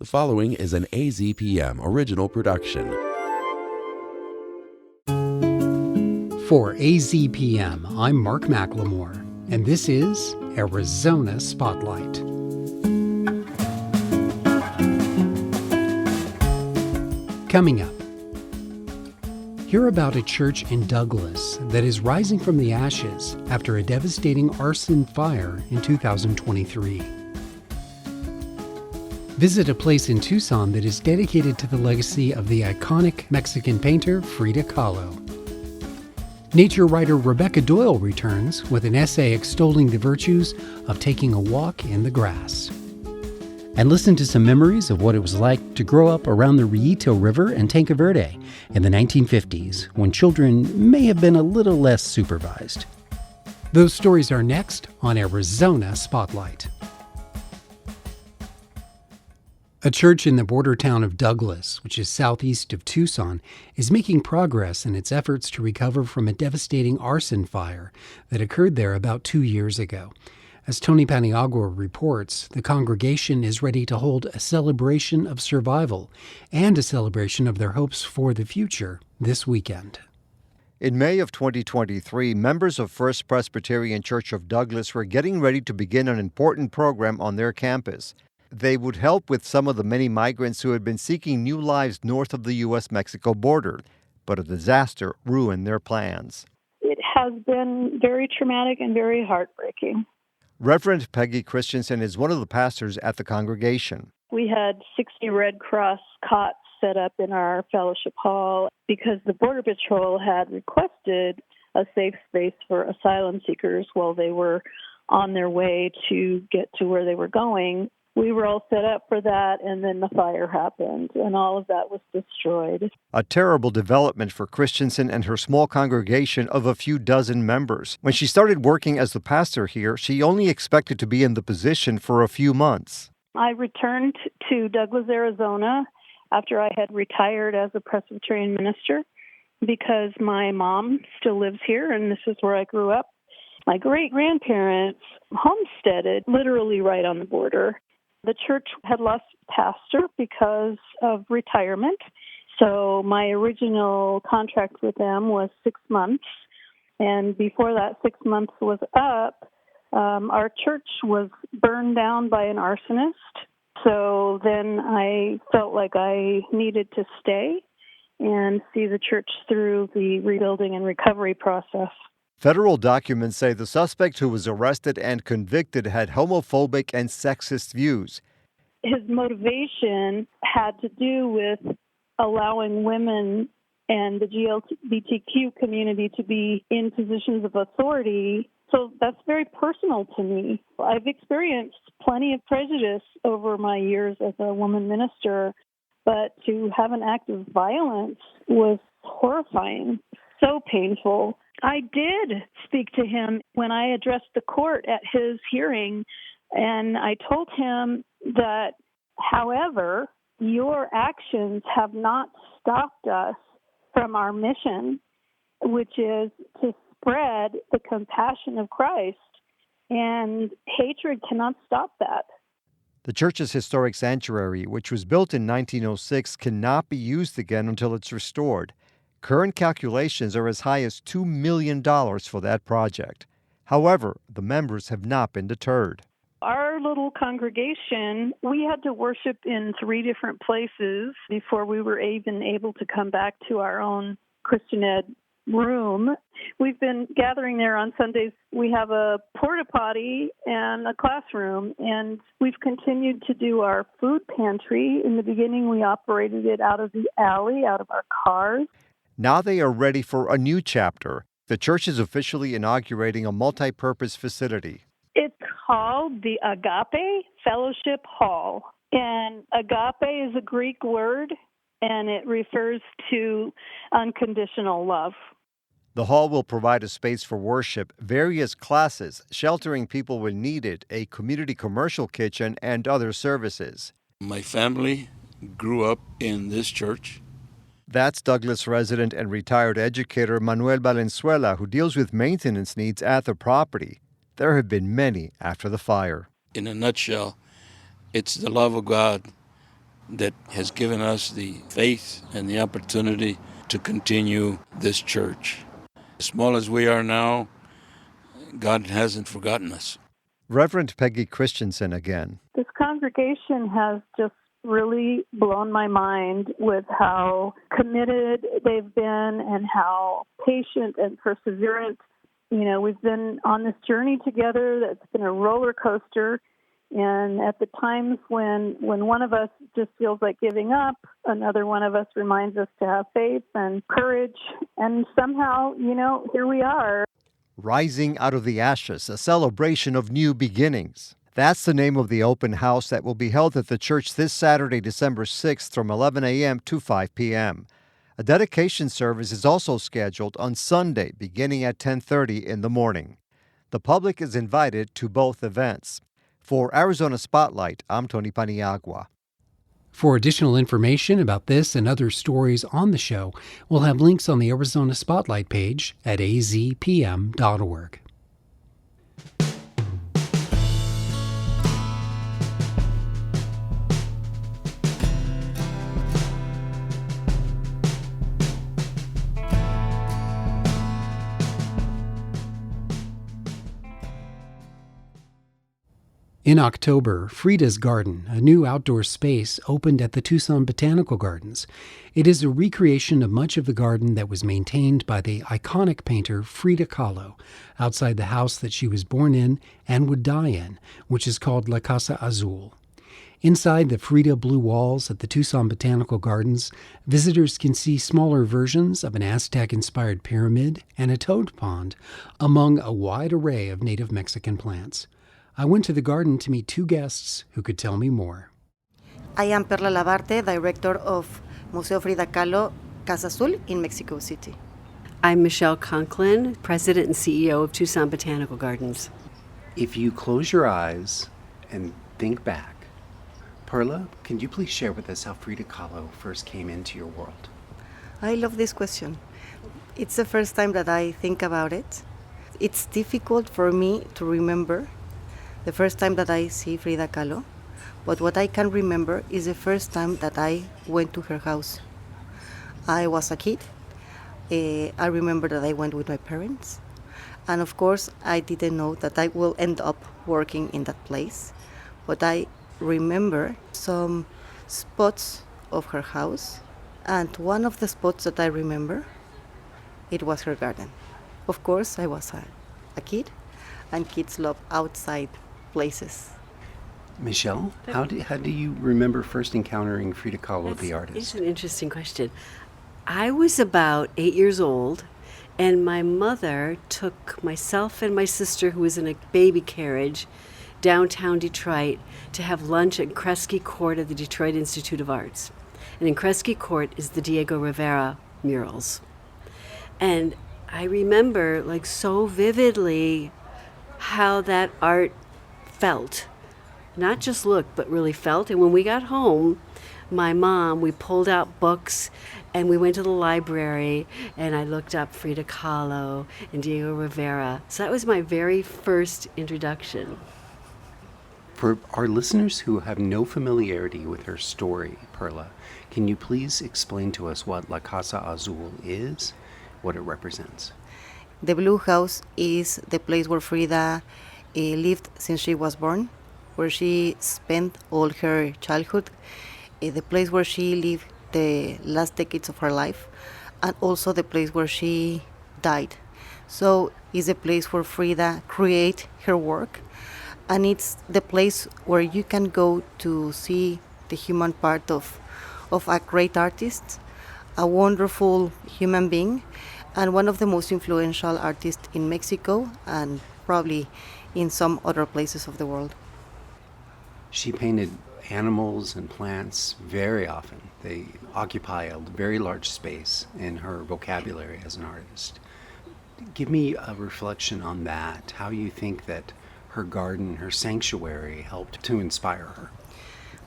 The following is an AZPM original production. For AZPM, I'm Mark McLemore, and this is Arizona Spotlight. Coming up, hear about a church in Douglas that is rising from the ashes after a devastating arson fire in 2023. Visit a place in Tucson that is dedicated to the legacy of the iconic Mexican painter Frida Kahlo. Nature writer Rebecca Doyle returns with an essay extolling the virtues of taking a walk in the grass. And listen to some memories of what it was like to grow up around the Rillito River and Tanque Verde in the 1950s, when children may have been a little less supervised. Those stories are next on Arizona Spotlight. A church in the border town of Douglas, which is southeast of Tucson, is making progress in its efforts to recover from a devastating arson fire that occurred there about 2 years ago. As Tony Paniagua reports, the congregation is ready to hold a celebration of survival and a celebration of their hopes for the future this weekend. In May of 2023, members of First Presbyterian Church of Douglas were getting ready to begin an important program on their campus. They would help with some of the many migrants who had been seeking new lives north of the U.S.-Mexico border, but a disaster ruined their plans. It has been very traumatic and very heartbreaking. Reverend Peggy Christensen is one of the pastors at the congregation. We had 60 Red Cross cots set up in our fellowship hall because the Border Patrol had requested a safe space for asylum seekers while they were on their way to get to where they were going. We were all set up for that, and then the fire happened, and all of that was destroyed. A terrible development for Christensen and her small congregation of a few dozen members. When she started working as the pastor here, she only expected to be in the position for a few months. I returned to Douglas, Arizona, after I had retired as a Presbyterian minister because my mom still lives here, and this is where I grew up. My great-grandparents homesteaded literally right on the border. The church had lost pastor because of retirement, so my original contract with them was 6 months, and before that 6 months was up, our church was burned down by an arsonist, so then I felt like I needed to stay and see the church through the rebuilding and recovery process. Federal documents say the suspect who was arrested and convicted had homophobic and sexist views. His motivation had to do with allowing women and the LGBTQ community to be in positions of authority. So that's very personal to me. I've experienced plenty of prejudice over my years as a woman minister, but to have an act of violence was horrifying, so painful. I did speak to him when I addressed the court at his hearing, and I told him that, however, your actions have not stopped us from our mission, which is to spread the compassion of Christ, and hatred cannot stop that. The church's historic sanctuary, which was built in 1906, cannot be used again until it's restored. Current calculations are as high as $2 million for that project. However, the members have not been deterred. Our little congregation, we had to worship in 3 different places before we were even able to come back to our own Christian Ed room. We've been gathering there on Sundays. We have a porta potty and a classroom, and we've continued to do our food pantry. In the beginning, we operated it out of the alley, out of our cars. Now they are ready for a new chapter. The church is officially inaugurating a multi-purpose facility. It's called the Agape Fellowship Hall. And agape is a Greek word, and it refers to unconditional love. The hall will provide a space for worship, various classes, sheltering people when needed, a community commercial kitchen, and other services. My family grew up in this church. That's Douglas resident and retired educator Manuel Valenzuela, who deals with maintenance needs at the property. There have been many after the fire. In a nutshell, it's the love of God that has given us the faith and the opportunity to continue this church. As small as we are now, God hasn't forgotten us. Reverend Peggy Christensen again. This congregation has just really blown my mind with how committed they've been and how patient and perseverant. You know, we've been on this journey together that's been a roller coaster. And at the times when one of us just feels like giving up, another one of us reminds us to have faith and courage. And somehow, you know, here we are. Rising Out of the Ashes, a celebration of new beginnings. That's the name of the open house that will be held at the church this Saturday, December 6th from 11 a.m. to 5 p.m. A dedication service is also scheduled on Sunday beginning at 10:30 in the morning. The public is invited to both events. For Arizona Spotlight, I'm Tony Paniagua. For additional information about this and other stories on the show, we'll have links on the Arizona Spotlight page at azpm.org. In October, Frida's Garden, a new outdoor space, opened at the Tucson Botanical Gardens. It is a recreation of much of the garden that was maintained by the iconic painter Frida Kahlo, outside the house that she was born in and would die in, which is called La Casa Azul. Inside the Frida blue walls at the Tucson Botanical Gardens, visitors can see smaller versions of an Aztec-inspired pyramid and a toad pond, among a wide array of native Mexican plants. I went to the garden to meet two guests who could tell me more. I am Perla Labarte, director of Museo Frida Kahlo, Casa Azul in Mexico City. I'm Michelle Conklin, president and CEO of Tucson Botanical Gardens. If you close your eyes and think back, Perla, can you please share with us how Frida Kahlo first came into your world? I love this question. It's the first time that I think about it. It's difficult for me to remember the first time that I see Frida Kahlo, but what I can remember is the first time that I went to her house. I was a kid. I remember that I went with my parents. And of course, I didn't know that I will end up working in that place. But I remember some spots of her house. And one of the spots that I remember, it was her garden. Of course, I was a kid, and kids love outside places. Michelle, how do you remember first encountering Frida Kahlo, the artist? It's an interesting question. I was about 8 years old, and my mother took myself and my sister, who was in a baby carriage, downtown Detroit to have lunch at Kresge Court of the Detroit Institute of Arts. And in Kresge Court is the Diego Rivera murals. And I remember, like, so vividly how that art felt. Not just looked, but really felt. And when we got home, my mom, we pulled out books and we went to the library and I looked up Frida Kahlo and Diego Rivera. So that was my very first introduction. For our listeners who have no familiarity with her story, Perla, can you please explain to us what La Casa Azul is, what it represents? The Blue House is the place where Frida lived since she was born, where she spent all her childhood, the place where she lived the last decades of her life, and also the place where she died. So it's a place where Frida created her work, and it's the place where you can go to see the human part of a great artist, a wonderful human being, and one of the most influential artists in Mexico and probably in some other places of the world. She painted animals and plants very often. They occupy a very large space in her vocabulary as an artist. Give me a reflection on that, how you think that her garden, her sanctuary, helped to inspire her.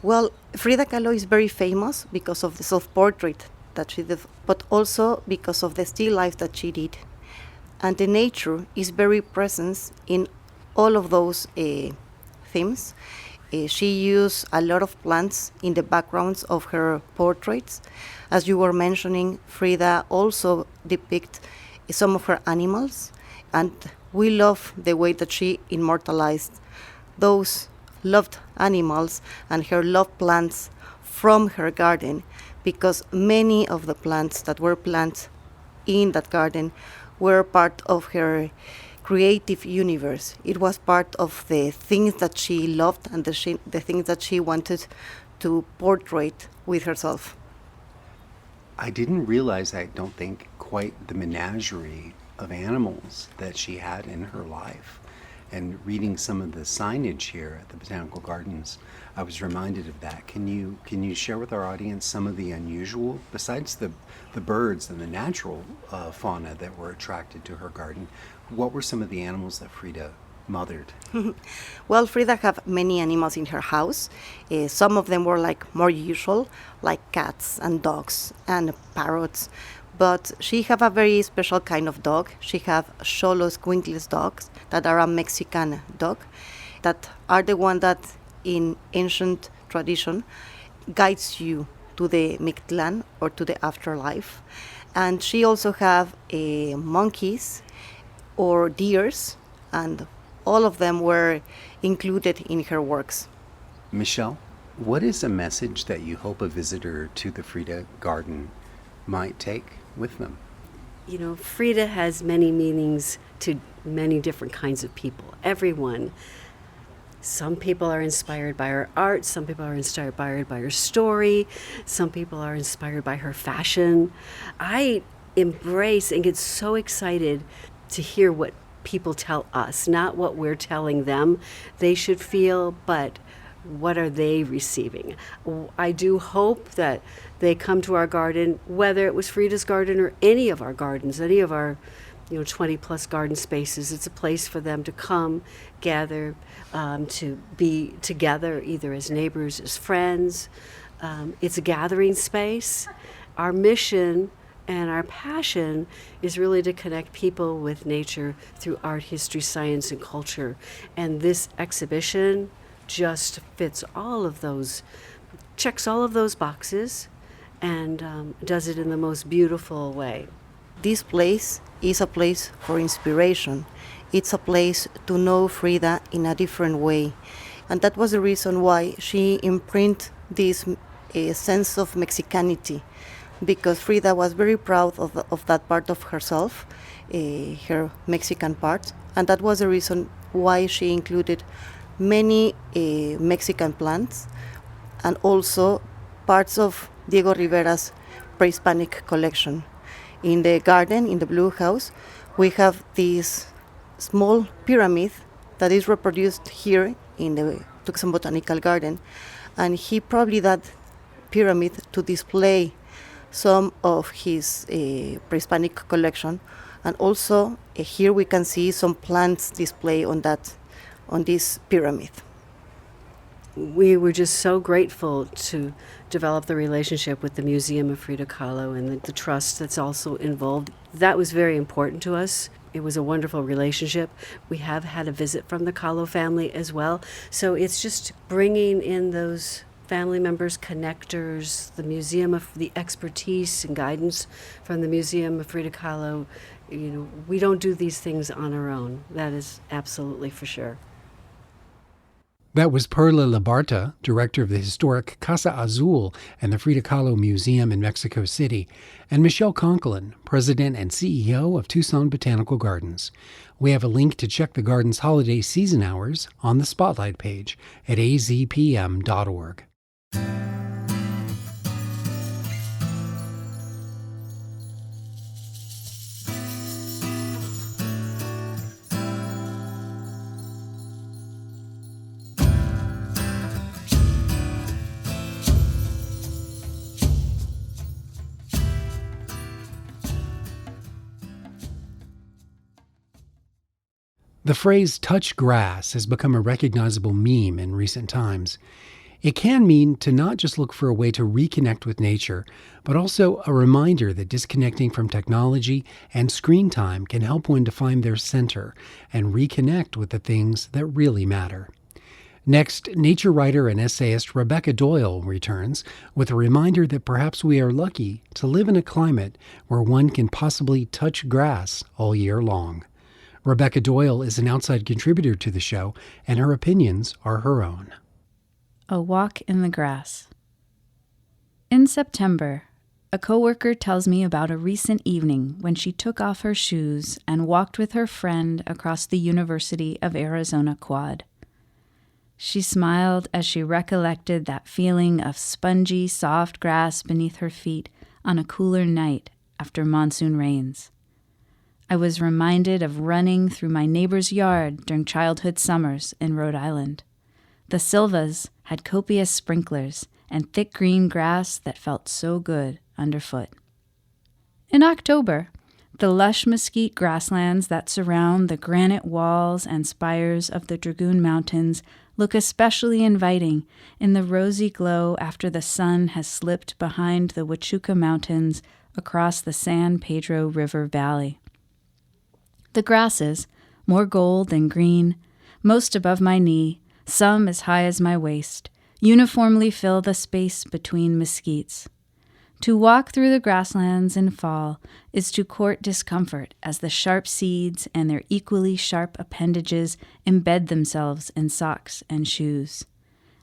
Well, Frida Kahlo is very famous because of the self-portrait that she did, but also because of the still life that she did. And the nature is very present in all of those themes. She used a lot of plants in the backgrounds of her portraits. As you were mentioning, Frida also depicts some of her animals, and we love the way that she immortalized those loved animals and her loved plants from her garden, because many of the plants that were planted in that garden were part of her creative universe. It was part of the things that she loved and the things that she wanted to portray with herself. I didn't realize, I don't think, quite the menagerie of animals that she had in her life. And reading some of the signage here at the Botanical Gardens, I was reminded of that. Can you share with our audience some of the unusual, besides the birds and the natural fauna that were attracted to her garden, what were some of the animals that Frida mothered? Well, Frida had many animals in her house. Some of them were more usual, like cats and dogs and parrots. But she have a very special kind of dog. She have Xolos wingless dogs that are a Mexican dog, that are the one that in ancient tradition guides you to the Mictlan or to the afterlife. And she also have monkeys or deers, and all of them were included in her works. Michelle, what is a message that you hope a visitor to the Frida Garden might take with them? You know, Frida has many meanings to many different kinds of people. Everyone. Some people are inspired by her art. Some people are inspired by her story. Some people are inspired by her fashion. I embrace and get so excited to hear what people tell us, not what we're telling them they should feel, but what are they receiving? I do hope that they come to our garden, whether it was Frida's garden or any of our gardens, any of our 20 plus garden spaces. It's a place for them to come, gather, to be together, either as neighbors, as friends. It's a gathering space. Our mission and our passion is really to connect people with nature through art, history, science, and culture. And this exhibition just fits all of those, checks all of those boxes, and does it in the most beautiful way. This place is a place for inspiration. It's a place to know Frida in a different way. And that was the reason why she imprinted this sense of Mexicanity, because Frida was very proud of that part of herself, her Mexican part. And that was the reason why she included many Mexican plants and also parts of Diego Rivera's pre-Hispanic collection. In the garden, in the Blue House, we have this small pyramid that is reproduced here in the Tucson Botanical Garden, and he probably that pyramid to display some of his pre-Hispanic collection, and also here we can see some plants display on this pyramid. We were just so grateful to develop the relationship with the Museum of Frida Kahlo and the trust that's also involved. That was very important to us. It was a wonderful relationship. We have had a visit from the Kahlo family as well. So it's just bringing in those family members, connectors, the museum of the expertise and guidance from the Museum of Frida Kahlo. We don't do these things on our own. That is absolutely for sure. That was Perla Labarta, director of the historic Casa Azul and the Frida Kahlo Museum in Mexico City, and Michelle Conklin, president and CEO of Tucson Botanical Gardens. We have a link to check the garden's holiday season hours on the Spotlight page at azpm.org. The phrase touch grass has become a recognizable meme in recent times. It can mean to not just look for a way to reconnect with nature, but also a reminder that disconnecting from technology and screen time can help one to find their center and reconnect with the things that really matter. Next, nature writer and essayist Rebecca Doyle returns with a reminder that perhaps we are lucky to live in a climate where one can possibly touch grass all year long. Rebecca Doyle is an outside contributor to the show, and her opinions are her own. A walk in the grass. In September, a coworker tells me about a recent evening when she took off her shoes and walked with her friend across the University of Arizona quad. She smiled as she recollected that feeling of spongy, soft grass beneath her feet on a cooler night after monsoon rains. I was reminded of running through my neighbor's yard during childhood summers in Rhode Island. The Silvas had copious sprinklers and thick green grass that felt so good underfoot. In October, the lush mesquite grasslands that surround the granite walls and spires of the Dragoon Mountains look especially inviting in the rosy glow after the sun has slipped behind the Huachuca Mountains across the San Pedro River Valley. The grasses, more gold than green, most above my knee, some as high as my waist, uniformly fill the space between mesquites. To walk through the grasslands in fall is to court discomfort as the sharp seeds and their equally sharp appendages embed themselves in socks and shoes.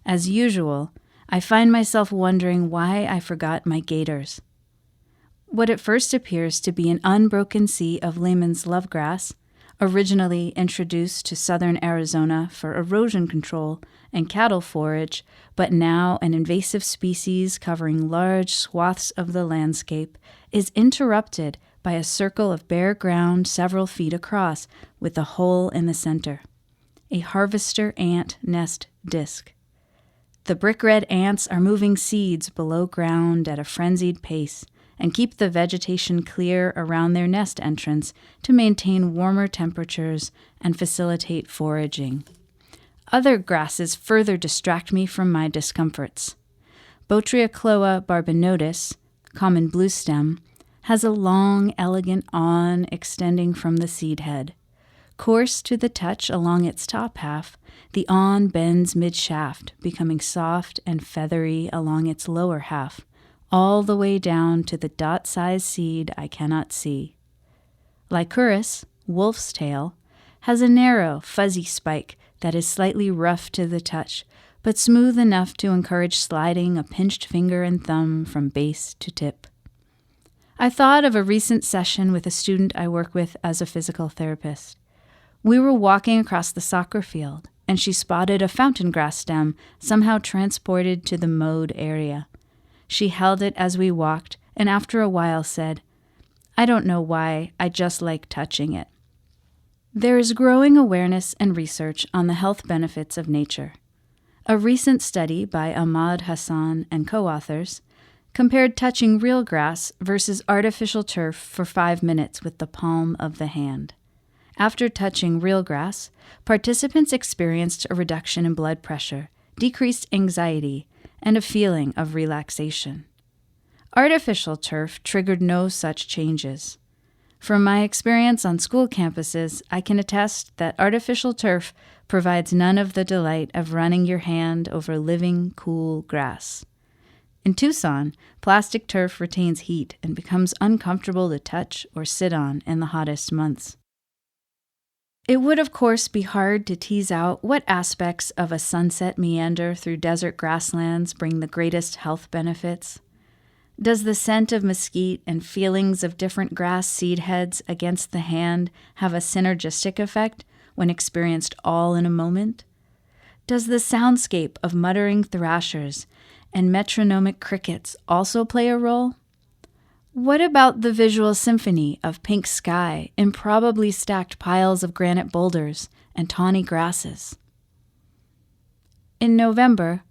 As usual, I find myself wondering why I forgot my gaiters. What at first appears to be an unbroken sea of Lehman's lovegrass, originally introduced to southern Arizona for erosion control and cattle forage, but now an invasive species covering large swaths of the landscape, is interrupted by a circle of bare ground several feet across with a hole in the center, a harvester ant nest disc. The brick-red ants are moving seeds below ground at a frenzied pace and keep the vegetation clear around their nest entrance to maintain warmer temperatures and facilitate foraging. Other grasses further distract me from my discomforts. Botriacloa barbinotis, common bluestem, has a long, elegant awn extending from the seed head. Coarse to the touch along its top half, the awn bends mid-shaft, becoming soft and feathery along its lower half, all the way down to the dot-sized seed I cannot see. Lycurus, wolf's tail, has a narrow, fuzzy spike that is slightly rough to the touch, but smooth enough to encourage sliding a pinched finger and thumb from base to tip. I thought of a recent session with a student I work with as a physical therapist. We were walking across the soccer field, and she spotted a fountain grass stem somehow transported to the mowed area. She held it as we walked, and after a while said, "I don't know why, I just like touching it." There is growing awareness and research on the health benefits of nature. A recent study by Ahmad Hassan and co-authors compared touching real grass versus artificial turf for 5 minutes with the palm of the hand. After touching real grass, participants experienced a reduction in blood pressure, decreased anxiety, and a feeling of relaxation. Artificial turf triggered no such changes. From my experience on school campuses, I can attest that artificial turf provides none of the delight of running your hand over living, cool grass. In Tucson, plastic turf retains heat and becomes uncomfortable to touch or sit on in the hottest months. It would, of course, be hard to tease out what aspects of a sunset meander through desert grasslands bring the greatest health benefits. Does the scent of mesquite and feelings of different grass seed heads against the hand have a synergistic effect when experienced all in a moment? Does the soundscape of muttering thrashers and metronomic crickets also play a role? What about the visual symphony of pink sky, improbably stacked piles of granite boulders, and tawny grasses? In November,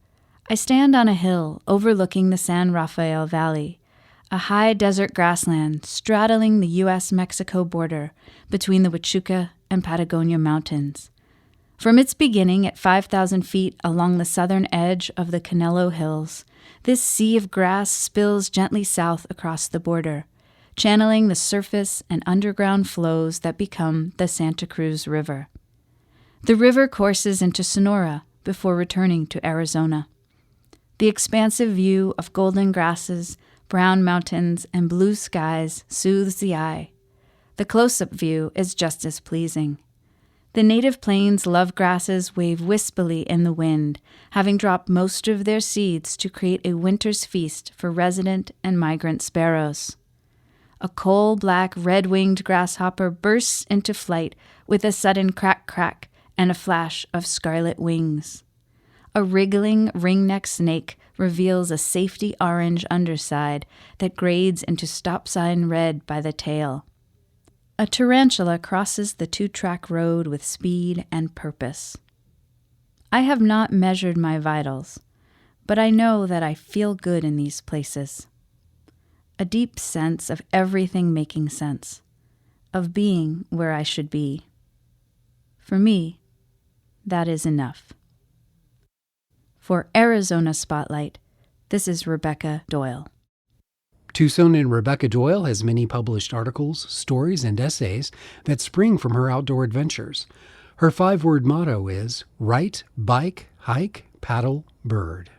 I stand on a hill overlooking the San Rafael Valley, a high desert grassland straddling the U.S.-Mexico border between the Huachuca and Patagonia Mountains. From its beginning at 5,000 feet along the southern edge of the Canelo Hills, this sea of grass spills gently south across the border, channeling the surface and underground flows that become the Santa Cruz River. The river courses into Sonora before returning to Arizona. The expansive view of golden grasses, brown mountains, and blue skies soothes the eye. The close-up view is just as pleasing. The native plains love grasses wave wispily in the wind, having dropped most of their seeds to create a winter's feast for resident and migrant sparrows. A coal-black red-winged grasshopper bursts into flight with a sudden crack-crack and a flash of scarlet wings. A wriggling ringneck snake reveals a safety orange underside that grades into stop sign red by the tail. A tarantula crosses the 2-track road with speed and purpose. I have not measured my vitals, but I know that I feel good in these places. A deep sense of everything making sense, of being where I should be. For me, that is enough. For Arizona Spotlight, this is Rebecca Doyle. Tucson and Rebecca Doyle has many published articles, stories, and essays that spring from her outdoor adventures. Her 5-word motto is write, bike, hike, paddle, bird.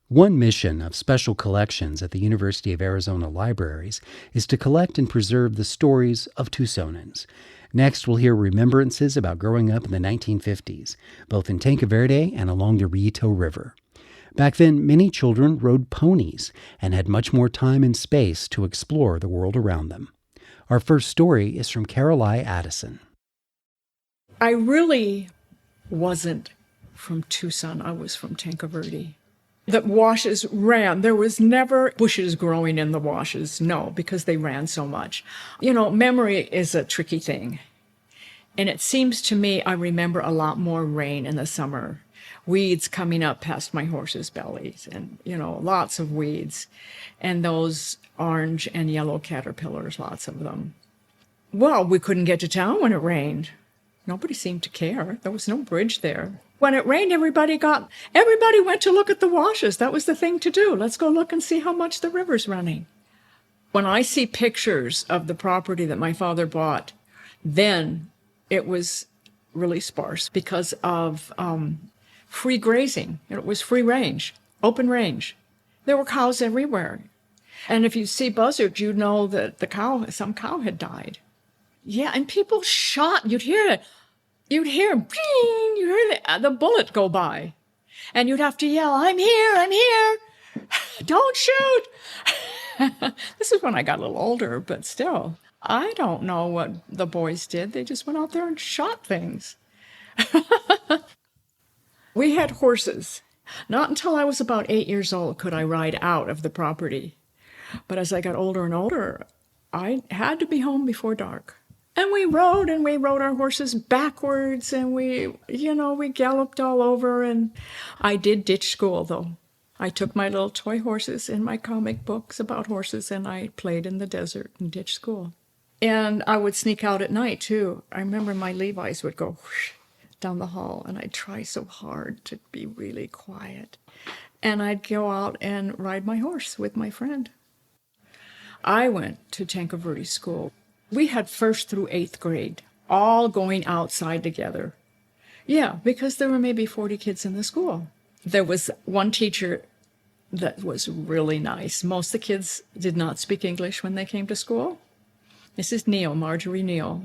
One mission of special collections at the University of Arizona Libraries is to collect and preserve the stories of Tucsonans. Next, we'll hear remembrances about growing up in the 1950s, both in Tanque Verde and along the Rillito River. Back then, many children rode ponies and had much more time and space to explore the world around them. Our first story is from Caroline Addison. I really wasn't from Tucson. I was from Tanque Verde. The washes ran. There was never bushes growing in the washes. No, because they ran so much. You know, memory is a tricky thing. And it seems to me I remember a lot more rain in the summer. Weeds coming up past my horses' bellies and, you know, lots of weeds. And those orange and yellow caterpillars, lots of them. Well, we couldn't get to town when it rained. Nobody seemed to care. There was no bridge there. When it rained, everybody went to look at the washes. That was the thing to do. Let's go look and see how much the river's running. When I see pictures of the property that my father bought, then it was really sparse because of free grazing. It was free range, open range. There were cows everywhere. And if you see buzzards, you know that some cow had died. Yeah, and people shot. You'd hear, ping, you hear the bullet go by. And you'd have to yell, I'm here, don't shoot. This is when I got a little older, but still, I don't know what the boys did. They just went out there and shot things. We had horses. Not until I was about 8 years old could I ride out of the property. But as I got older and older, I had to be home before dark. And we rode our horses backwards, and we galloped all over. And I did ditch school, though. I took my little toy horses in my comic books about horses, and I played in the desert and ditched school. And I would sneak out at night, too. I remember my Levi's would go whoosh down the hall, and I'd try so hard to be really quiet. And I'd go out and ride my horse with my friend. I went to Tanque Verde School. We had 1st through 8th grade, all going outside together. Yeah, because there were maybe 40 kids in the school. There was one teacher that was really nice. Most of the kids did not speak English when they came to school. Mrs. Neal, Marjorie Neal,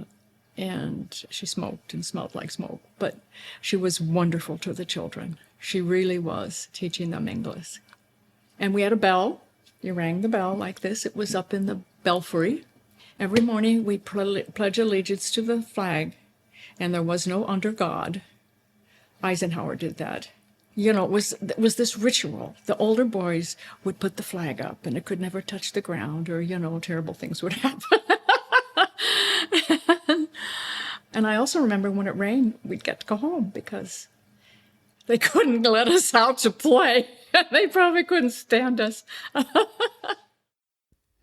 and she smoked and smelled like smoke, but she was wonderful to the children. She really was, teaching them English. And we had a bell. You rang the bell like this. It was up in the belfry. Every morning we pledge allegiance to the flag, and there was no under God. Eisenhower did that. You know, it was this ritual. The older boys would put the flag up, and it could never touch the ground, or, terrible things would happen. And I also remember when it rained, we'd get to go home because they couldn't let us out to play. They probably couldn't stand us.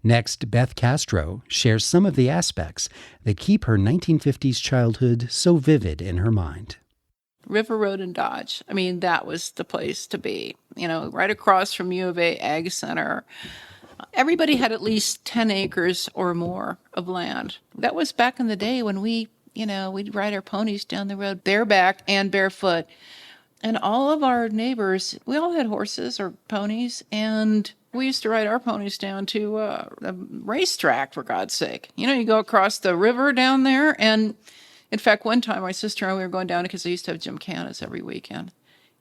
Next, Beth Castro shares some of the aspects that keep her 1950s childhood so vivid in her mind. River Road in Dodge. I mean, that was the place to be, right across from U of A Ag Center. Everybody had at least 10 acres or more of land. That was back in the day when we'd ride our ponies down the road bareback and barefoot. And all of our neighbors, we all had horses or ponies, and we used to ride our ponies down to a racetrack, for God's sake. You go across the river down there, and in fact, one time my sister and I, we were going down because I used to have gymkhanas every weekend,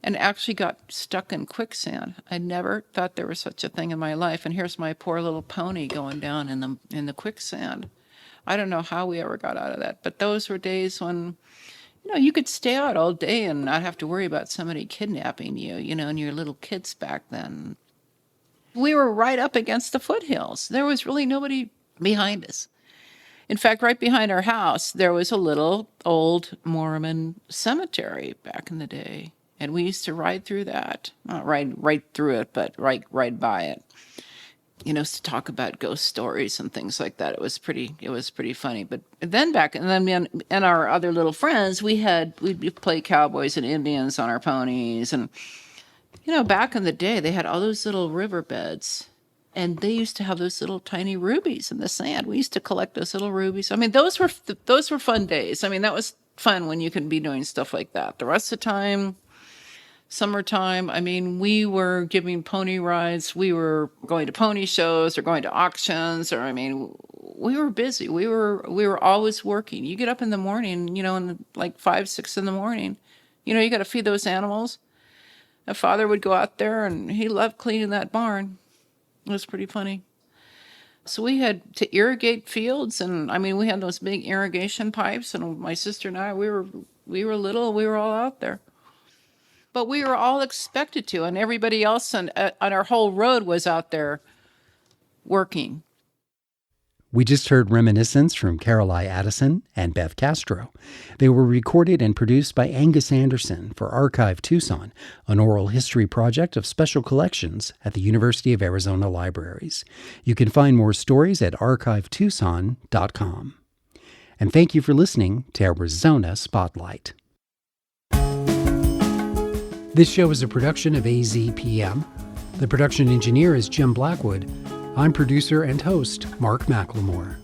and actually got stuck in quicksand. I never thought there was such a thing in my life, and here's my poor little pony going down in the quicksand. I don't know how we ever got out of that, but those were days when you could stay out all day and not have to worry about somebody kidnapping you, and your little kids back then. We were right up against the foothills. There was really nobody behind us. In fact, right behind our house, there was a little old Mormon cemetery back in the day. And we used to ride through that. Not ride right through it, but ride by it. To talk about ghost stories and things like that. It was pretty funny. But then and our other little friends, we'd play cowboys and Indians on our ponies. And, back in the day, they had all those little riverbeds. And they used to have those little tiny rubies in the sand. We used to collect those little rubies. I mean, those were fun days. I mean, that was fun when you could be doing stuff like that. The rest of the time, summertime, I mean, we were giving pony rides. We were going to pony shows or going to auctions, we were busy. We were always working. You get up in the morning, in like 5, 6 in the morning. You got to feed those animals. My father would go out there, and he loved cleaning that barn. It was pretty funny. So we had to irrigate fields, and we had those big irrigation pipes, and my sister and I, we were little, we were all out there. But we were all expected to, and everybody else on our whole road was out there working. We just heard reminiscence from Caroline Addison and Bev Castro. They were recorded and produced by Angus Anderson for Archive Tucson, an oral history project of special collections at the University of Arizona Libraries. You can find more stories at archivetucson.com. And thank you for listening to Arizona Spotlight. This show is a production of AZPM. The production engineer is Jim Blackwood. I'm producer and host Mark McLemore.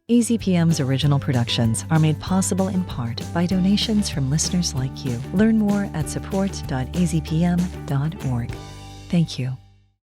AZPM's original productions are made possible in part by donations from listeners like you. Learn more at support.azpm.org. Thank you.